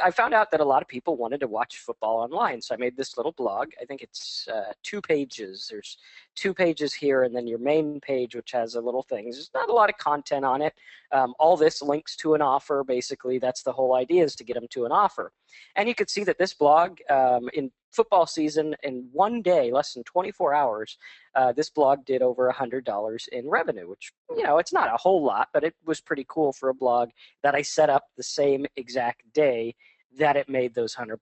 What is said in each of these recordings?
I found out that a lot of people wanted to watch football online. So I made this little blog. I think it's 2 pages. There's 2 pages here, and then your main page, which has a little things. There's not a lot of content on it. All this links to an offer. Basically, that's the whole idea, is to get them to an offer. And you could see that this blog, in football season, in one day, less than 24 hours, this blog did over $100 in revenue, which, it's not a whole lot, but it was pretty cool for a blog that I set up the same exact day that it made those $100.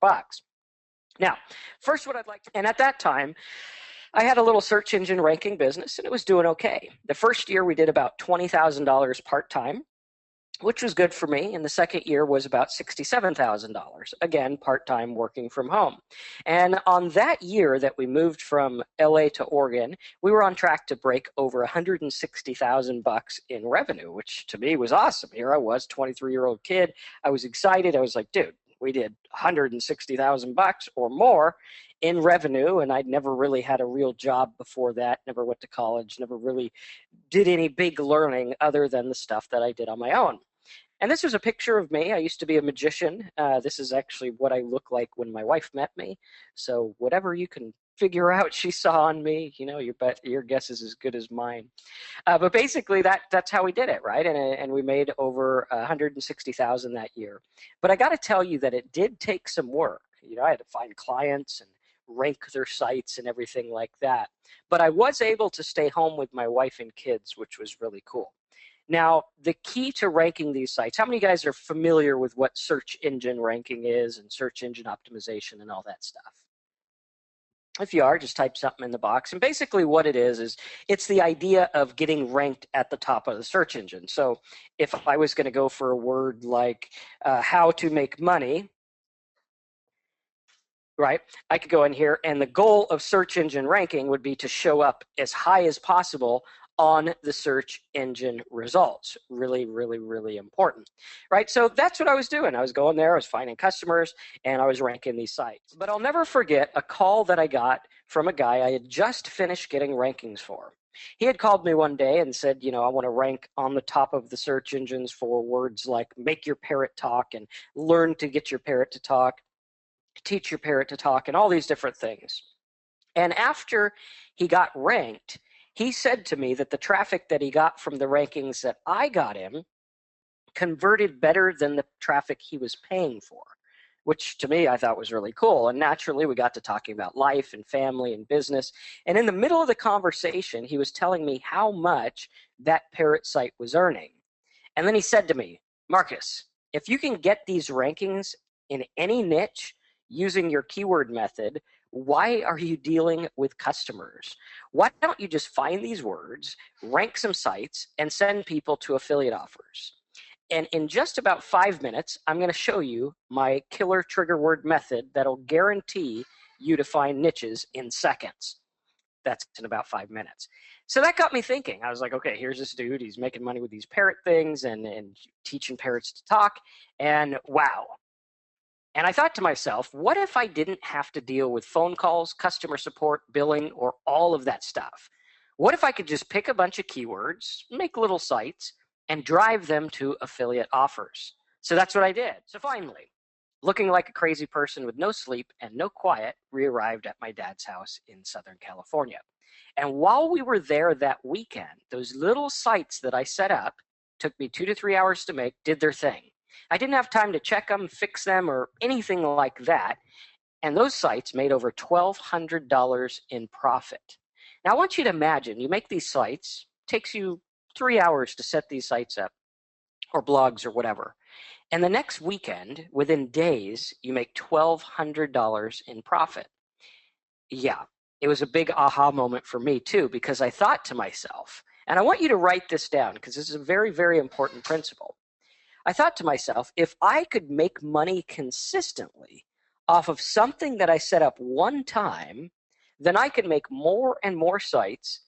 Now, first what I'd like to, and at that time, I had a little search engine ranking business, and it was doing okay. The first year we did about $20,000 part-time, which was good for me. And the second year was about $67,000, again, part-time, working from home. And on that year that we moved from LA to Oregon, we were on track to break over $160,000 in revenue, which to me was awesome. Here I was, 23-year-old kid. I was excited. I was like, dude, we did $160,000 or more in revenue, and I'd never really had a real job before that, never went to college, never really did any big learning other than the stuff that I did on my own. And this was a picture of me. I used to be a magician. This is actually what I look like when my wife met me. So whatever you can figure out she saw on me, your guess is as good as mine. But basically, that's how we did it, right? And we made over $160,000 that year. But I got to tell you that it did take some work. I had to find clients and rank their sites and everything like that. But I was able to stay home with my wife and kids, which was really cool. Now, the key to ranking these sites, how many guys are familiar with what search engine ranking is and search engine optimization and all that stuff? If you are, just type something in the box. And basically what it is it's the idea of getting ranked at the top of the search engine. So if I was going to go for a word like how to make money, right, I could go in here, and the goal of search engine ranking would be to show up as high as possible on the search engine results. Really, really, really important, right? So that's what I was doing. I was going there, I was finding customers, and I was ranking these sites. But I'll never forget a call that I got from a guy I had just finished getting rankings for. He had called me one day and said, I want to rank on the top of the search engines for words like make your parrot talk and learn to get your parrot to talk, teach your parrot to talk, and all these different things. And after he got ranked, he said to me that the traffic that he got from the rankings that I got him converted better than the traffic he was paying for, which to me I thought was really cool. And naturally, we got to talking about life and family and business. And in the middle of the conversation, he was telling me how much that parrot site was earning. And then he said to me, Marcus, if you can get these rankings in any niche using your keyword method, why are you dealing with customers? Why don't you just find these words, rank some sites, and send people to affiliate offers? And in just about 5 minutes, I'm going to show you my killer trigger word method that'll guarantee you to find niches in seconds. That's in about 5 minutes. So that got me thinking. I was like, okay, here's this dude. He's making money with these parrot things and teaching parrots to talk. And wow. And I thought to myself, what if I didn't have to deal with phone calls, customer support, billing, or all of that stuff? What if I could just pick a bunch of keywords, make little sites, and drive them to affiliate offers? So that's what I did. So finally, looking like a crazy person with no sleep and no quiet, we arrived at my dad's house in Southern California. And while we were there that weekend, those little sites that I set up, took me 2 to 3 hours to make, did their thing. I didn't have time to check them, fix them, or anything like that. And those sites made over $1,200 in profit. Now, I want you to imagine you make these sites, takes you 3 hours to set these sites up, or blogs or whatever. And the next weekend, within days, you make $1,200 in profit. Yeah, it was a big aha moment for me too, because I thought to myself, and I want you to write this down because this is a very, very important principle. I thought to myself, if I could make money consistently off of something that I set up one time, then I could make more and more sites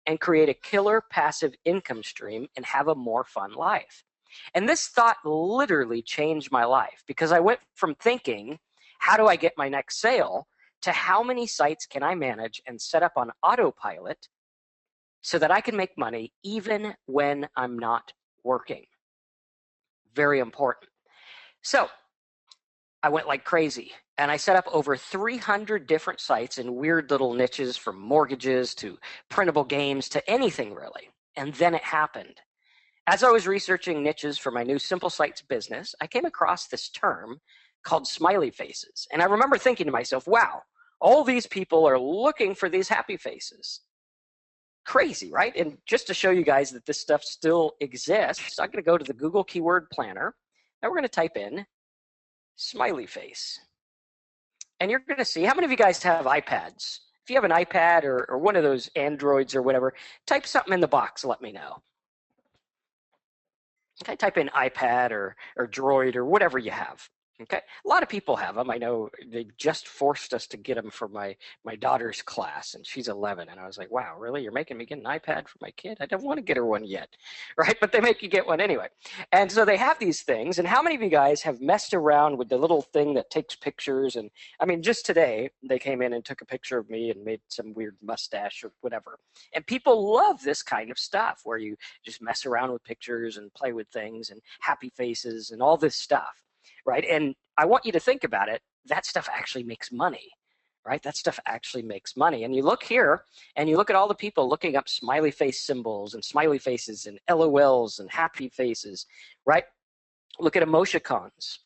and create a killer passive income stream and have a more fun life. And this thought literally changed my life because I went from thinking, how do I get my next sale, to how many sites can I manage and set up on autopilot so that I can make money even when I'm not working. Very important. So I went like crazy, and I set up over 300 different sites in weird little niches, from mortgages to printable games to anything really. And then it happened. As I was researching niches for my new Simple Sites business, I came across this term called smiley faces. And I remember thinking to myself, wow, all these people are looking for these happy faces. Crazy, right? And just to show you guys that this stuff still exists, I'm going to go to the Google Keyword Planner, and we're going to type in smiley face. And you're going to see, how many of you guys have iPads? If you have an iPad or one of those Androids or whatever, type something in the box, let me know. Okay, type in iPad or Droid or whatever you have. Okay, a lot of people have them. I know they just forced us to get them for my daughter's class, and she's 11. And I was like, wow, really? You're making me get an iPad for my kid? I don't want to get her one yet, right? But they make you get one anyway. And so they have these things. And how many of you guys have messed around with the little thing that takes pictures? And I mean, just today, they came in and took a picture of me and made some weird mustache or whatever. And people love this kind of stuff where you just mess around with pictures and play with things and happy faces and all this stuff. Right? And I want you to think about it. That stuff actually makes money, right? That stuff actually makes money. And you look here and you look at all the people looking up smiley face symbols and smiley faces and LOLs and happy faces, right? Look at emoticons.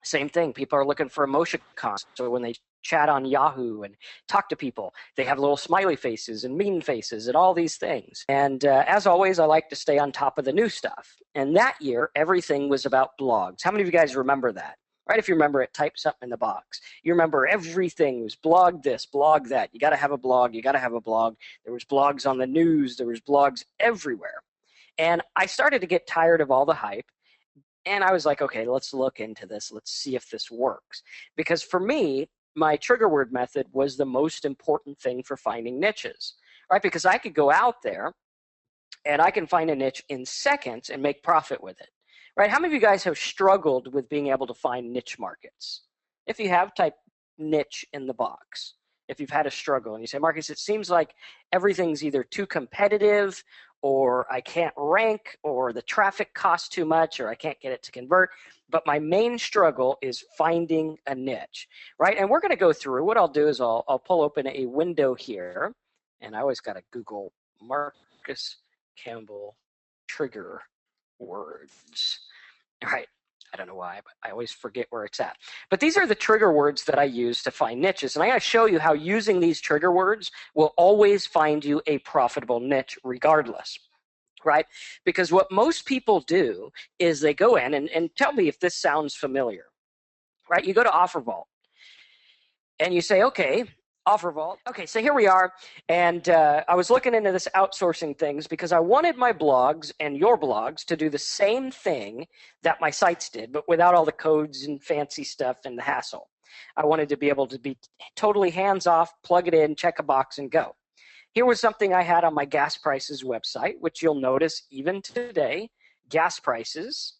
Same thing. People are looking for emoticons. So when they chat on Yahoo and talk to people, they have little smiley faces and mean faces and all these things. And as always, I like to stay on top of the new stuff. And that year, everything was about blogs. How many of you guys remember that? Right? If you remember it, type something in the box. You remember everything was blog this, blog that. You got to have a blog. You got to have a blog. There was blogs on the news. There was blogs everywhere. And I started to get tired of all the hype. And I was like, okay, let's look into this. Let's see if this works. Because for me, my trigger word method was the most important thing for finding niches, right? Because I could go out there and I can find a niche in seconds and make profit with it, right? How many of you guys have struggled with being able to find niche markets? If you have, type niche in the box. If you've had a struggle and you say, Marcus, it seems like everything's either too competitive or I can't rank or the traffic costs too much or I can't get it to convert. But my main struggle is finding a niche, right? And we're going to go through. What I'll do is I'll pull open a window here. And I always got to Google Marcus Campbell trigger words. All right. I don't know why, but I always forget where it's at. But these are the trigger words that I use to find niches. And I'm going to show you how using these trigger words will always find you a profitable niche regardless, right? Because what most people do is they go in and tell me if this sounds familiar, right? You go to Offervault and you say, okay, Offervault. Okay, so here we are, and I was looking into this outsourcing things because I wanted my blogs and your blogs to do the same thing that my sites did, but without all the codes and fancy stuff and the hassle. I wanted to be able to be totally hands-off, plug it in, check a box, and go. Here was something I had on my gas prices website, which you'll notice even today, gas prices.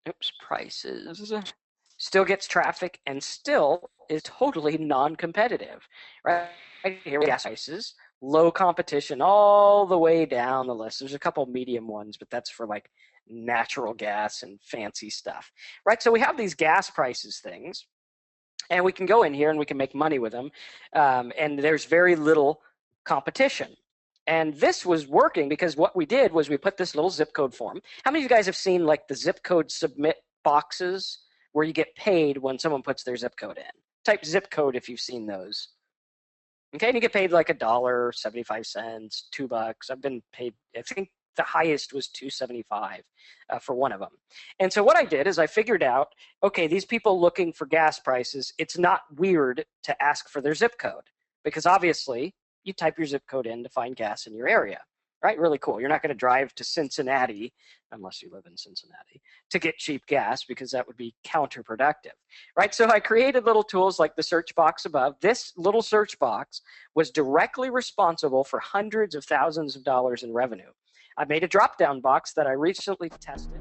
Oops, prices. Still gets traffic and still is totally non-competitive, right? Here, gas prices, low competition all the way down the list. There's a couple medium ones, but that's for like natural gas and fancy stuff, right? So we have these gas prices things, and we can go in here and we can make money with them, and there's very little competition. And this was working because what we did was we put this little zip code form. How many of you guys have seen like the zip code submit boxes where you get paid when someone puts their zip code in? Type zip code if you've seen those. Okay, and you get paid like $1, 75 cents, $2. I've been paid, I think the highest was $2.75 for one of them. And so what I did is I figured out, okay, these people looking for gas prices, it's not weird to ask for their zip code because obviously you type your zip code in to find gas in your area. Right? Really cool. You're not going to drive to Cincinnati, unless you live in Cincinnati, to get cheap gas because that would be counterproductive. Right? So I created little tools like the search box above. This little search box was directly responsible for hundreds of thousands of dollars in revenue. I made a drop-down box that I recently tested.